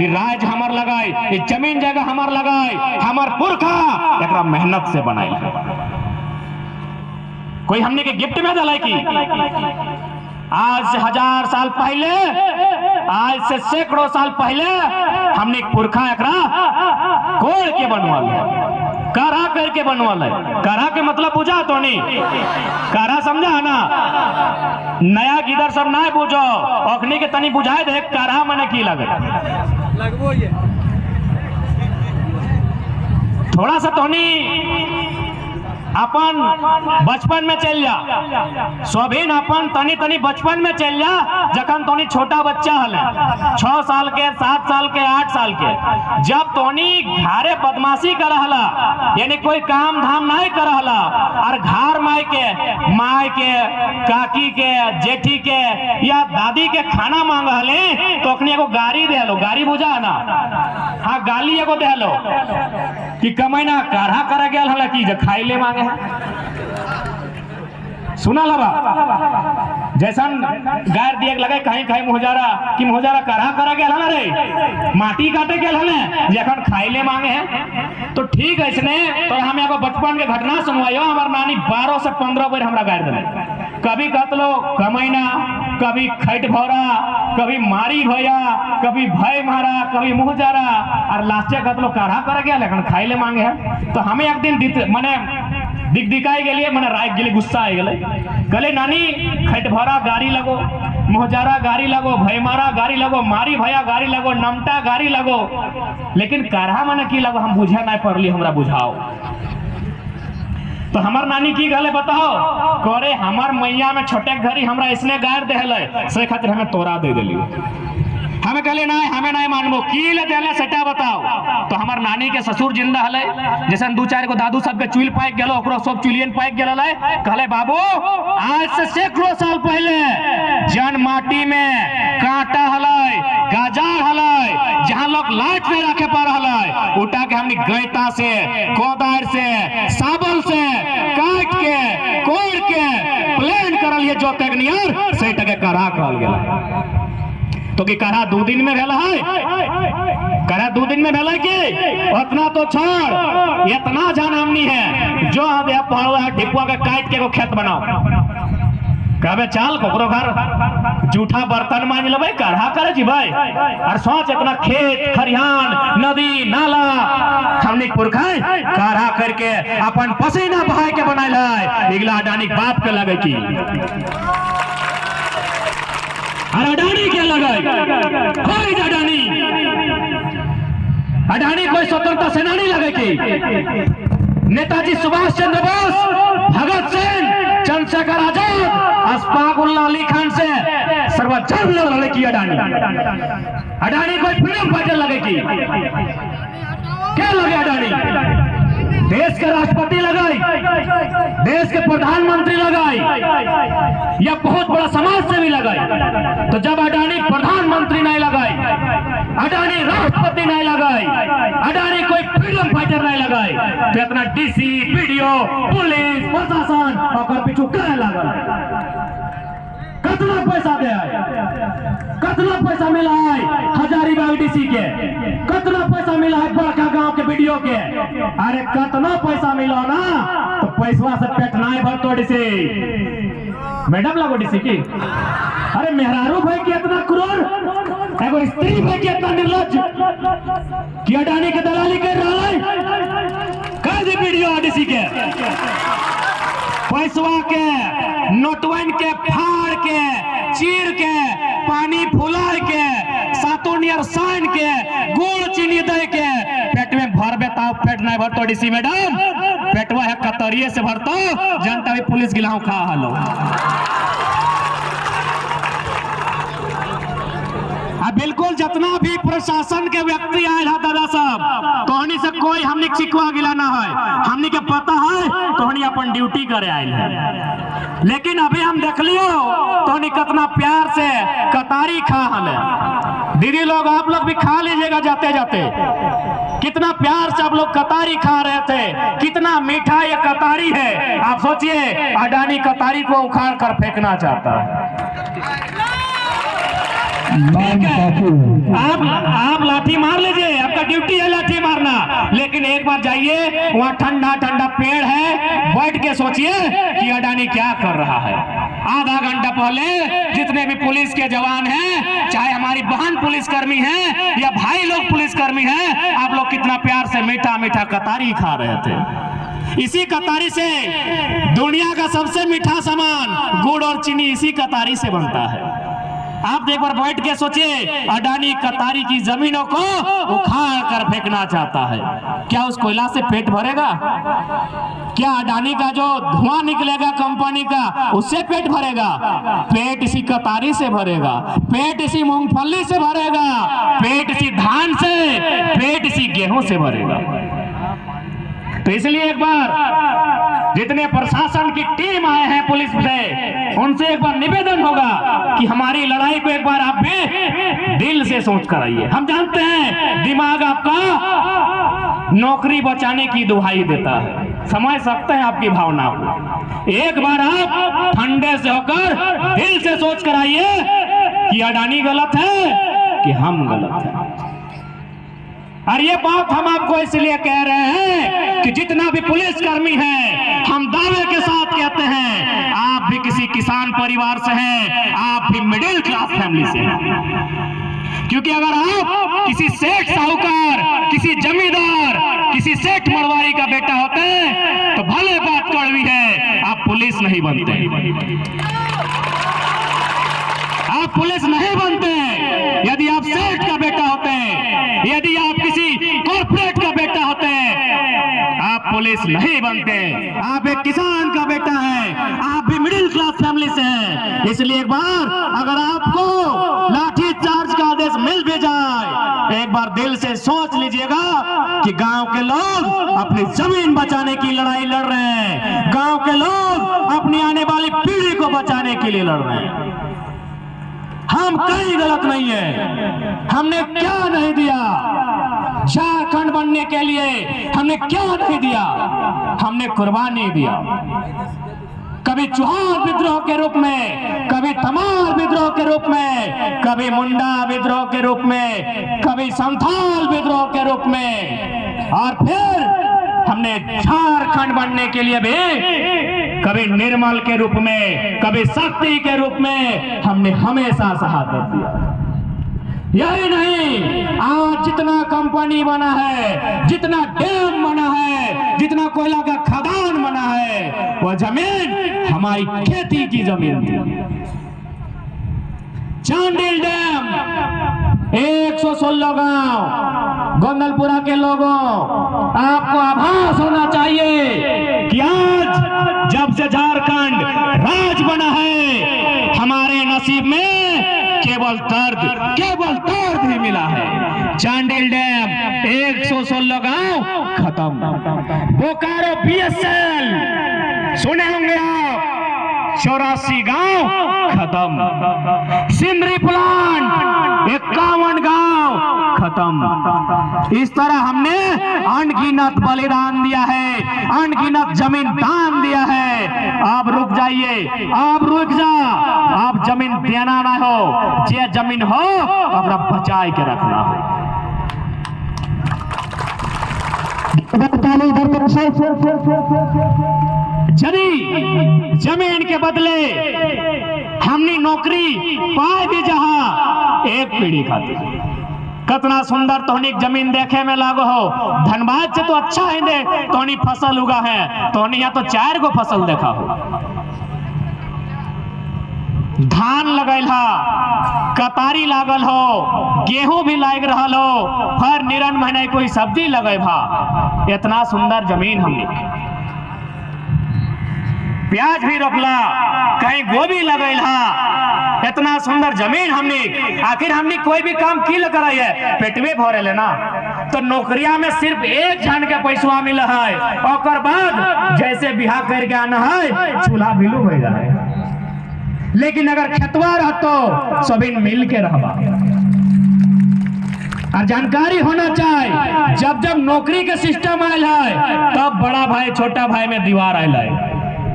राज हमार लगाए, जमीन जगह हमार लगाए, हमार पुरखा एकरा मेहनत से बनाए। कोई हमने के गिफ्ट में दिलाई की? आज से 1000 साल पहले, आज से सैकड़ों साल पहले हमने पुरखा एकरा कोड़ के बनवाल है, कारा करके बनवाल है। कारा के मतलब बुझा तो नहीं, कारा समझा है ना? नया गिदर सब ना बुझो, अखनी के तनी बुझाए दे कारा मने की लगे लगबो ये थोड़ा सा तोनी अपन बचपन में चल जा, सोभिन अपन तनी तनी बचपन में चल जा, जखन तोनी छोटा बच्चा हले 6 साल के, 7 साल के, 8 साल के, जब तोनी घरे बदमाशी कर रहला, यानी कोई काम धाम नहीं कर रहला, और घर माई के काकी के, जेठी के या दादी के खाना मांग हले, तो अखनी एगो गाड़ी दे लो। गाड़ी बुझा ना? हाँ, गाली एगो दे लो कि कमाइना काढ़ा कर गया हला की खाइले मांगे है। सुना लबा जैसन गायर दिए लगे कहीं कहीं मुहजारा कि मुहजारा काढ़ा करा गया हला रे, माटी काटे गया हला जखन खाइले मांगे है। तो ठीक है, इसने तो हमें एगो बचपन के घटना सुनवायो। हमार नानी 12 से 15 बार हमरा गायर दिले, कभी कतलो कमैना, कभी खैट भौरा, कभी मारी भैया, कभी भय मारा, कभी मुहजारा, और लास्टे कतलो काढ़ा कर गया लेकिन खाइले मांगे है। तो हमें एक दिन मने दिखाई गेलिए, मने राय गेली, गुस्सा आ गेले, कहले नानी खैट भौरा गाड़ी लगो, मुहजारा गाड़ी लगो, भय मारा गाड़ी लगो, मारी भैया गाड़ी लगो, नमटा गाड़ी लगो, लेकिन काढ़ा मने की लगो हम बुझे नहीं पड़ली, हमरा बुझाओ। तो हमार नानी की गले बताओ करे, हमार मैया में छोटे घरी हमरा इसने गायर देहले, से खातिर हमें तोरा दे दिली। हमें कहले नहीं, हमें नहीं मानबो, की ले देले सेटा बताओ। तो हमार नानी के ससुर जिंदा हले, जैसे 2-4 गो दादू सबके चुल पाइक गेलो, ओकरो सब चुलियन पाइक गेल है। कहले बाबू आज से सैकड़ों साल पहले जन माटी में कांटा हले, गाजार हले, जहां लोग लाइट में रखे पा हले, उठा के हमनी गैता से, कोदार से, साबल से काट के, कोड़ के प्लान करल ये जो टेक्नियर से टके करा कहल गेला। तो कि करा 2 दिन में भेला है, करा 2 दिन में भेला कि उतना तो छोड़, इतना जान हमनी है जो आदे पड़वा है ढिपुआ के काट के को खेत बनाओ। कहबे चल कोकरो घर जूठा बर्तन मांज लेबे, काढ़ा करे जी भाई, और सोच इतना खेत खरिहान नदी नाला हमनी पुरखा काढ़ा करके अपन पसीना बहाय के बनाइल है। इगला अडानी बाप के लगे की, अडानी क्या लगाए, अडानी कोई स्वतंत्रता सेनानी लगे की? नेताजी सुभाष चंद्र बोस, भगत सिंह, चंद्रशेखर आजाद, अशफाक उल्लाह अली खान से सर्वोच्च लगे की अडानी। अडानी कोई फ्रीडम फाइटर लगे की? क्या लगे अडानी? देश के राष्ट्रपति लगाई, देश के प्रधानमंत्री लगाई, या बहुत बड़ा समाज सेवी लगाई। तो जब अडानी प्रधानमंत्री नहीं लगाई, अडानी राष्ट्रपति नहीं लगाई, अडानी कोई फ्रीडम फाइटर नहीं लगाई, तो इतना डीसी, पीडीओ, पुलिस, प्रशासन और पीछू करे लगा। कितना पैसा दे आए, कितना पैसा मिला है हजारीबाग डीसी के, कितना पैसा मिला है बड़का गांव के वीडियो के, अरे कितना पैसा मिला ना, तो पैसा से पेट नहीं भरतो डीसी। मैडम लगो डीसी की, अरे मेहरारू भाई की इतना क्रूर, एगो स्त्री भाई की इतना निर्लज कि अडानी के दलाली कर रहा है। कर दे वीडियो डीसी के, पैसवा के नोटवन के फाड़ के, चीर के, पानी फुला के, सातों नियर सान के, गुड़ चीनी दे के पेट में भर बेताओ, पेट नहीं भरतो डीसी मैडम, पेटवा है कतरिये से भरतो, जनता भी पुलिस गिलाओ खा हलो। बिल्कुल जितना भी प्रशासन के व्यक्ति आए है दादा साहब, तो हनी से कोई हमने चिकवा गिला ना है, हमने के पता है तो हनी अपन ड्यूटी करे आए है। लेकिन अभी हम देख लियो तो हनी कितना प्यार से कतारी खा हमें। दीदी लोग आप लोग भी खा लीजिएगा जाते जाते, कितना प्यार से आप लोग कतारी खा रहे थे, कितना मीठा ये कतारी है। आप सोचिए अडानी कतारी को उखाड़ कर फेंकना चाहता है। आप लाठी ड्यूटी है लाठी मारना। लेकिन एक बार जाइए, वहाँ ठंडा ठंडा पेड़ है, बैठ के सोचिए कि अडानी क्या कर रहा है। आधा घंटा पहले जितने भी पुलिस के जवान हैं, चाहे हमारी बहन पुलिसकर्मी हैं या भाई लोग पुलिसकर्मी हैं, आप लोग कितना प्यार से मीठा मीठा कतारी खा रहे थे। इसी कतारी से दुनिया का सबसे मीठा सामान गुड़ और चीनी इसी कतारी से बनता है। आप एक बार बैठ के सोचिए, अडानी कतारी की जमीनों को उखाड़ कर फेंकना चाहता है। क्या उस कोयला से पेट भरेगा? क्या अडानी का जो धुआं निकलेगा कंपनी का, उससे पेट भरेगा? पेट इसी कतारी से भरेगा, पेट इसी मूंगफली से भरेगा, पेट इसी धान से, पेट इसी गेहूं से भरेगा। तो इसलिए एक बार जितने प्रशासन की टीम आए हैं पुलिस से, उनसे एक बार निवेदन होगा कि हमारी लड़ाई को एक बार आप भी दिल से सोच कर आइए। हम जानते हैं दिमाग आपका नौकरी बचाने की दुहाई देता है, समझ सकते हैं आपकी भावना को। एक बार आप ठंडे से होकर दिल से सोच कर आइए कि अडानी गलत है कि हम गलत हैं। और ये बात हम आपको इसलिए कह रहे हैं कि जितना भी पुलिसकर्मी है, हम दावे के साथ कहते हैं, आप भी किसी किसान परिवार से हैं, आप भी मिडिल क्लास फैमिली से हैं। क्योंकि अगर आप किसी सेठ साहूकार, किसी जमींदार, किसी सेठ मरवारी का बेटा होते तो भले बात कड़वी है, आप पुलिस नहीं बनते। आप पुलिस नहीं बनते यदि आप सेठ का बेटा होते हैं, यदि आप किसी कॉर्पोरेट का बेटा होते हैं, आप पुलिस नहीं बनते। आप एक किसान का बेटा है, आप भी मिडिल क्लास फैमिली से हैं। इसलिए एक बार अगर आपको लाठी चार्ज का आदेश मिल भी जाए, एक बार दिल से सोच लीजिएगा कि गांव के लोग अपनी जमीन बचाने की लड़ाई लड़ रहे हैं, गांव के लोग अपनी आने वाली पीढ़ी को बचाने के लिए लड़ रहे हैं। हम कहीं गलत नहीं है। हमने क्या नहीं दिया झारखंड बनने के लिए, हमने क्या नहीं दिया? हमने कुर्बानी दिया। कभी चौहान विद्रोह के रूप में, कभी तमार विद्रोह के रूप में, कभी मुंडा विद्रोह के रूप में, कभी संथाल विद्रोह के रूप में, और फिर हमने झारखंड बनने के लिए भी कभी निर्मल के रूप में, कभी शक्ति के रूप में हमने हमेशा शहादत दिया। यही नहीं, आज जितना कंपनी बना है, जितना डैम बना है, जितना कोयला का खदान बना है, वह जमीन हमारी खेती की जमीन थी। चांडिल डैम 116 गांव गोंदलपुरा के लोगों, आपको आभास होना चाहिए कि आज जब से झारखंड राज बना है, हमारे नसीब में केवल दर्द ही मिला है। चांडिल डैम 116 गांव खत्म। बोकारो बीएसएल सुने होंगे आप, 84 गांव खत्म। सिंदरी प्लांट 51 गांव खत्म। इस तरह हमने अनगिनत बलिदान दिया है, अनगिनत जमीन दान दिया है। आप रुक जाइए, आप रुक जा, आप जमीन देना ना हो, जे जमीन हो अपना बचाए के रखना हो। यदि जमीन के बदले हमने नौकरी पाए भी जहां, एक पीढ़ी खातिर कितना सुंदर तोहनी जमीन देखे में लागो हो। धनबाद से तो अच्छा है दे तोहनी फसल उगा है, तोहनी यहाँ तो 4 गो फसल देखा हो। धान लगल हा, कतारी लागल हो, गेहूं भी लाग रहा हो, हर निरन महीने कोई सब्जी लगे भा। इतना सुंदर जमीन हमने, प्याज भी रोपला, कहीं गोभी लगल हा, इतना सुंदर जमीन हमने। आखिर हमने कोई भी काम की कराई है, पेटवे भरे लेना। तो नौकरिया में सिर्फ एक जन के पैसा मिला है, और बाद जैसे बिहार करके आना है चूल्हा भिलू हो जाए। लेकिन अगर खेतवा रहतो सभी मिल के रहबा। और जानकारी होना चाहिए, जब जब नौकरी के सिस्टम आयल है, तब बड़ा भाई छोटा भाई में दीवार आयल है।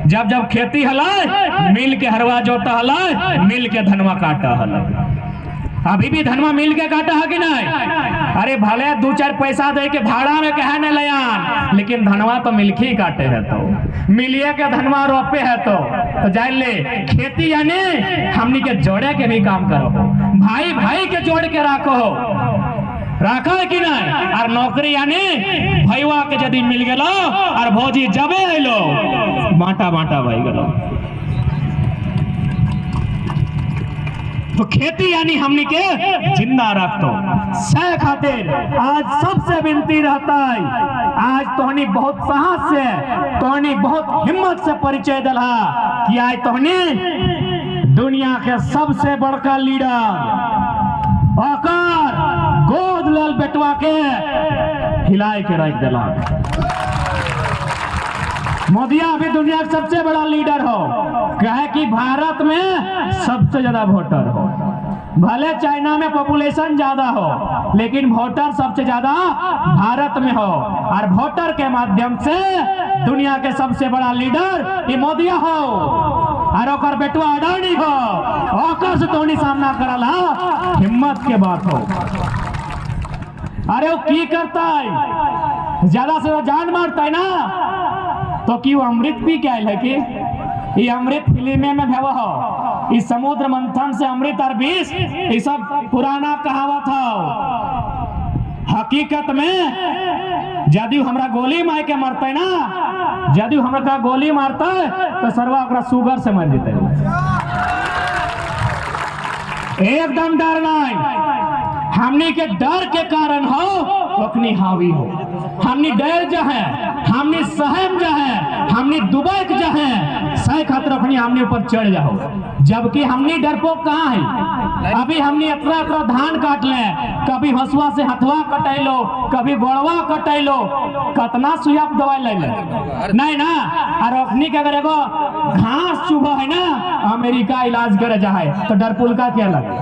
जब जब खेती हला, मिल के हरवा जोता हला, मिल के धनवा काटा हला। अभी भी धनवा मिल के काटा है कि नहीं? अरे अरे भले 2-4 पैसा दे के भाड़ा में कहे न लयान, लेकिन धनवा तो मिलखी काटे है, तो मिलिए के धनवा रोपे है, तो जान ले खेती यानी हमनी के जोड़े के भी काम करो, भाई भाई के जोड़ के रखो, रखा है कि नहीं। और नौकरी यानी भैया के यदि मिल गलो और भौजी जबे अलो बांटा बांटा भाई गलो, तो खेती यानी हमनी के जिंदा रख दो सह खातिर। आज सबसे विनती रहता है, आज तोहनी बहुत साहस से, तोहनी बहुत हिम्मत से परिचय दिला कि आज तोहनी दुनिया के सबसे बड़का लीडर आकर गोद लेल बेटवा के हिलाए के रख दिला। मोदिया अभी दुनिया का सबसे बड़ा लीडर हो, कहे कि भारत में सबसे ज्यादा वोटर हो, भले चाइना में पॉपुलेशन ज्यादा हो लेकिन वोटर सबसे ज्यादा भारत में हो, और वोटर के माध्यम से दुनिया के सबसे बड़ा लीडर ये मोदिया हो और ओकर बेटवा अडानी हो, ओकर से तोनी सामना करल हा हिम्मत के बात हो। अरे वो की करता है, ज्यादा से ज्यादा जान मारता है ना, तो कि वो अमृत पी के आयल है कि ये अमृत फिल्म में भेव हो, इस समुद्र मंथन से अमृत और विष ये सब पुराना कहावत हो। हकीकत में यदि हमरा गोली मार के मरते ना, यदि हमरा गोली मारता तो सरवा ओकरा शुगर से मर जेते, एकदम डर नहीं। हमनी के डर के कारण हो अपनी हावी हो, हमनी डर जो है, हमनी सहम जो है, हमनी दुबई जो है सह खातिर अपनी हमने ऊपर चढ़ जाओ, जबकि हमनी डरपोक कहाँ है। अभी हमनी इतना धान काट ले, कभी हंसुआ से हथवा कटैलो, कभी गोड़वा कटैलो, कितना सुइया दवाई ले नहीं ना। और अपनी के अगर एगो घास चुभा है ना, अमेरिका इलाज करे जाए तो डरपुल का क्या लगे,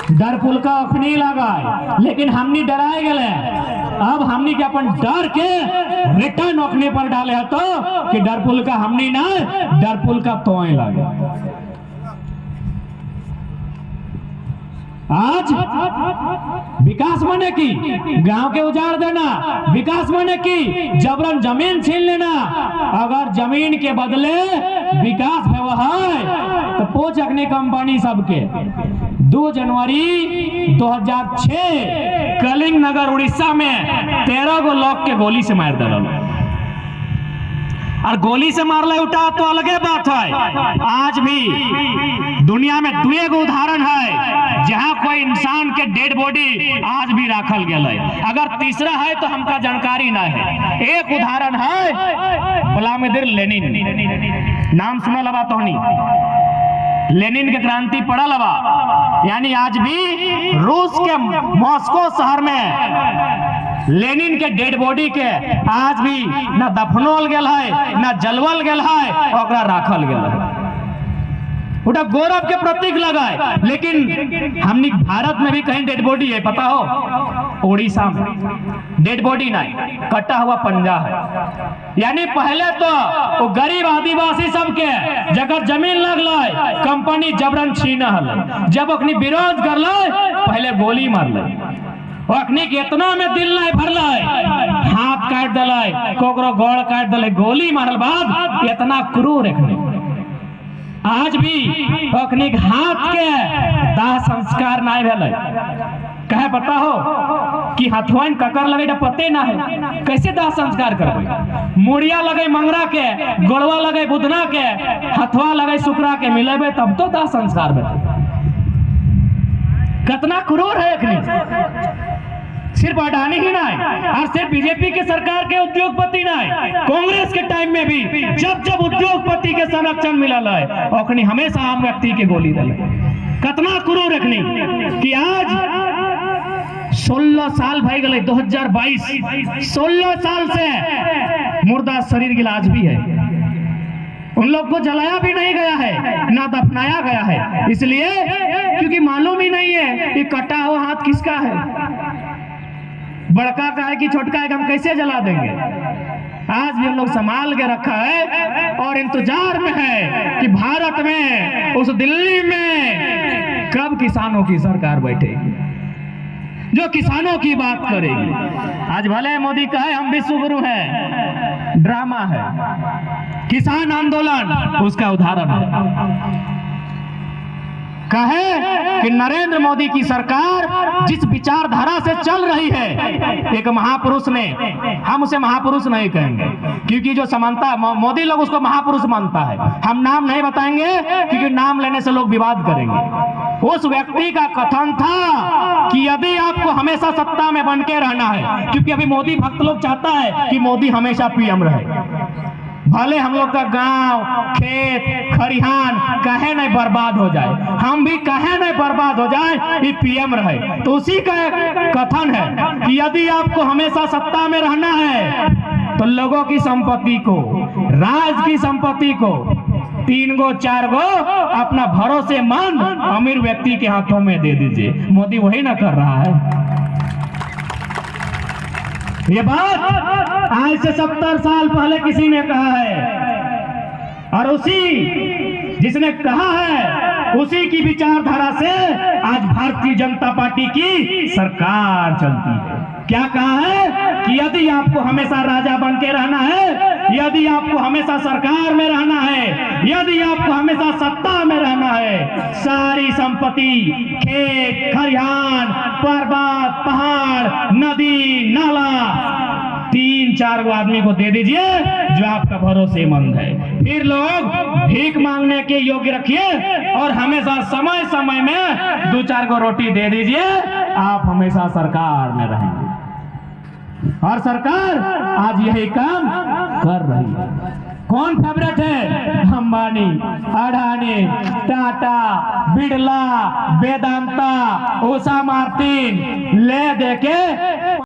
डरपुल का अपनी लगाए, लेकिन हमनी डराए गए। अब हमनी के अपन डर के रिटर्न ओखने पर डाले है, तो कि डरपुल का हमनी ना, डरपुल का तोय लगे। आज विकास माने की गांव के उजाड़ देना, विकास माने की जबरन जमीन छीन लेना। अगर जमीन के बदले विकास है तो पोच अग्नि कंपनी सबके 2 जनवरी 2006 कलिंग नगर उड़ीसा में 13 गो लोग के गोली से मार दिया, और गोली से मारले उठा तो अलगे बात है। आज भी दुनिया में 2 गो उदाहरण है जहां कोई इंसान के डेड बॉडी आज भी रखल गया है, अगर तीसरा है तो हमका जानकारी ना है। एक उदाहरण है व्लादिमीर लेनिन, नाम सुना लबा तोहनी, लेनिन के क्रांति पड़ा लबा, यानी आज भी रूस के मॉस्को शहर में लेनिन के डेड बॉडी के आज भी न दफनोल गेल है, न जलवल गेल है, ओकरा राखल गेल है, उटा गौरव के प्रतीक लगाए। लेकिन हमनी भारत में भी कहीं डेड बॉडी है, पता हो उड़ीसा में डेड बॉडी नहीं, कटा हुआ पंजा है। यानी पहले तो वो गरीब आदिवासी सबके जगह जमीन लगल, कंपनी जबरन छीन हल, जब अपनी विरोध कर पहले गोली मारल, अखनी के इतना में दिल नहीं भरल, हाथ काट दिल, कोकरो गोड़ काट दिल, गोली मारल बाद इतना क्रूर रखने। आज भी अखनी हाथ के दाह संस्कार नहीं भेल, कहे पता हो कि हथवाइन ककर लगे पते ना है, कैसे दाह संस्कार करबे, मुड़िया लगे मंगरा के, गोड़वा लगे बुधना के, हथवा लगे शुक्रा के मिलेबे तब तो दाह संस्कार बेटे। कितना क्रूर है अखनी। सिर्फ अडानी ही नहीं, और सिर्फ बीजेपी के सरकार के उद्योगपति नहीं, कांग्रेस के टाइम में भी जब जब उद्योगपति के संरक्षण मिलल है अखनी हमेशा आम व्यक्ति के गोली दिल। कितना क्रूर रखनी कि आज 16 साल भाई गए 2022, 16 साल से मुर्दा शरीर की इलाज भी है, उन लोग को जलाया भी नहीं गया है, ना दफनाया गया है, इसलिए क्योंकि मालूम ही नहीं है कि कटा हुआ हाथ किसका है, बड़का का है कि छोटका है, हम कैसे जला देंगे। आज भी हम लोग संभाल के रखा है और इंतजार में है कि भारत में उस दिल्ली में कब किसानों की सरकार बैठेगी। जो किसानों की बात करेगी। आज भले मोदी कहे हम विश्व गुरु हैं, ड्रामा है। किसान आंदोलन उसका उदाहरण है। कहे कि नरेंद्र मोदी की सरकार जिस विचारधारा से चल रही है, एक महापुरुष ने, हम उसे महापुरुष नहीं कहेंगे क्योंकि जो समानता मोदी लोग उसको महापुरुष मानता है, हम नाम नहीं बताएंगे क्योंकि नाम लेने से लोग विवाद करेंगे। उस व्यक्ति का कथन था कि यदि आपको हमेशा सत्ता में बन के रहना है, क्योंकि अभी मोदी भक्त लोग चाहता है कि मोदी हमेशा पीएम रहे, भले हम लोग का गांव, खेत, खरिहान कहे नहीं बर्बाद हो जाए, हम भी कहे नहीं बर्बाद हो जाए, ये पीएम रहे। तो उसी का कथन है कि यदि आपको हमेशा सत्ता में रहना है तो लोगों की संपत्ति को, राज की संपत्ति को 3 गो 4 गो अपना भरोसेमंद अमीर व्यक्ति के हाथों में दे दीजिए। मोदी वही ना कर रहा है। ये बात आज से 70 साल पहले किसी ने कहा है और उसी जिसने कहा है उसी की विचारधारा से आज भारतीय जनता पार्टी की सरकार चलती है। क्या कहा है कि यदि आपको हमेशा राजा बन के रहना है, यदि आपको हमेशा सरकार में रहना है, यदि आपको हमेशा सत्ता में रहना है, सारी संपत्ति, खेत, खलिहान, पर्वत, पहाड़, नदी, नाला 3-4 गो आदमी को दे दीजिए जो आपका भरोसेमंद है। फिर लोग भीख मांगने के योग्य रखिए और हमेशा समय समय में 2-4 गो रोटी दे दीजिए, आप हमेशा सरकार में रहेंगे। और सरकार आज यही काम कर रही है। कौन फेवरेट है? अंबानी, अडानी, टाटा, बिरला, वेदांता, उषा मार्टिन ले देके